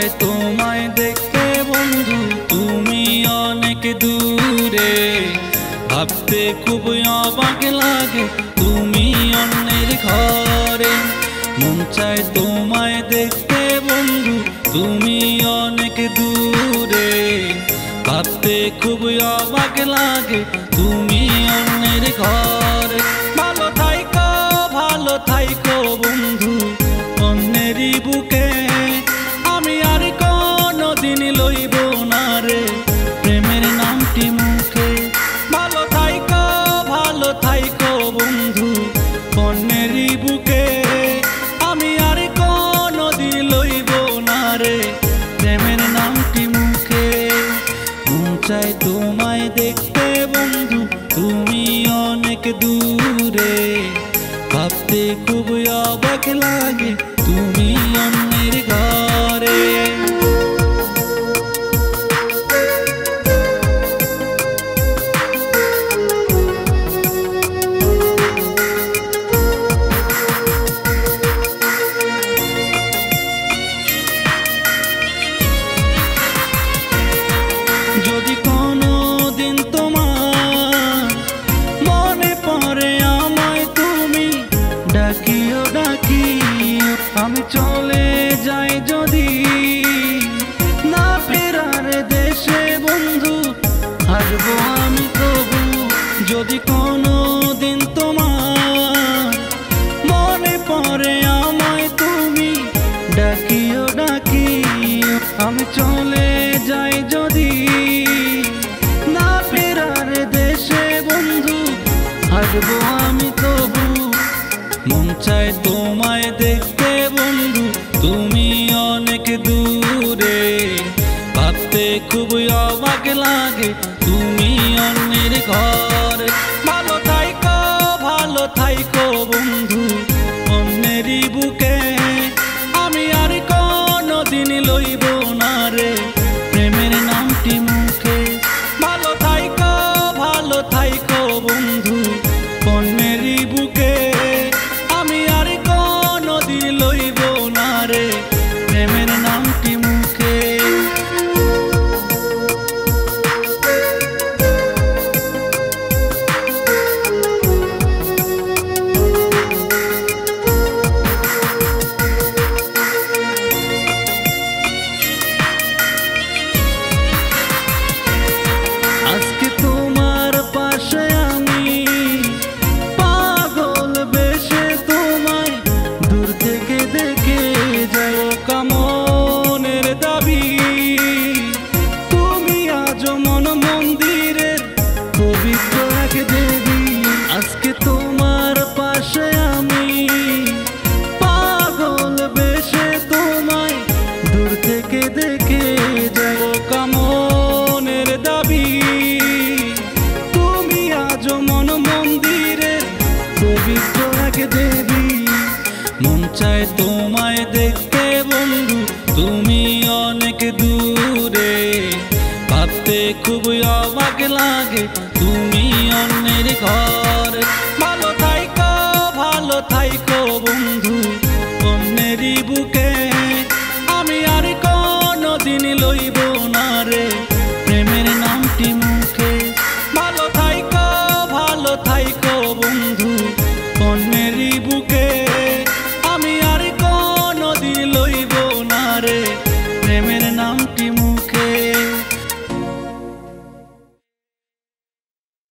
চাই তোমায় দেখতে বন্ধু, তুমি অনেক দূরে। ভাবতে খুব অবাক লাগে তুমি অন্যের ঘরে। মন চায় তোমায় দেখতে বন্ধু, তুমি অনেক দূরে। ভাবতে খুব অবাক লাগে তুমি অন্যের ঘরে। ভালো থাইকো বন্ধু অন্যেরই বুকে, আমি আর কোনদিন লইব না রে প্রেমের নামটি মুখে। ভালো থাইকো বন্ধু অন্যেরই বুকে, আমি আর কোনদিন লইব না রে প্রেমের নামটি মুখে। মন চাই তোমায় দেখতে বন্ধু, তুমি অনেক দূরে। ভাবতে খুব অবাক লাগে তুমি অন্যের ঘরে। যদি কোনো দিন তোমার মনে পড়ে আমায় তুমি ডাকিও ডাকিও, আমি চলে যাই যদি না ফেরার দেশে বন্ধু, আসবো আমি তবু। যদি কোনো দিন তোমার মনে পড়ে আমায় তুমি ডাকিও ডাকিও, আমি চলে যাই যদি না ফেরার দেশে বন্ধু, আসবো আমি তবু। মন চায় তোমায় দেখতে বন্ধু, তুমি অনেক দূরে। ভাবতে খুব অবাক লাগে তুমি অন্যের ঘরে। ভালো থাইকো বন্ধু অন্যেরই বুকে, আমি আর কোনদিন লইব না রে প্রেমের নামটি মুখে। ভালো থাইকো বন্ধু অন্যেরই বুকে, আমি আর কোনদিন লইব না রে প্রেমের নামটি মুখে। আজকে তোমার পাশে আমি পাগল বেশে তোমায় দূর থেকে দেখে যাই। কামনের দাবি তুমি আজ মন মন্দিরের পবিত্র এক দেবী। আজকে তোমার পাশে আমি পাগল বেশে তোমায় দূর থেকে দেখে যাই। কামনের দাবি তুমি আজ মন মন্দিরের পবিত্র এক দেবী। মন চায় তোমায় দেখতে বন্ধু, তুমি অনেক দূরে। ভাবতে খুব অবাক লাগে তুমি অন্যের ঘরে। ভালো থাইকো বন্ধু অন্যেরই বুকে, আমি আর কোনদিন লইব না রে প্রেমের নামটি মুখে। ভালো থাইকো বন্ধু অন্যেরই বুকে, আমি আর কোনদিন লইব না রে প্রেমের নামটি মুখে।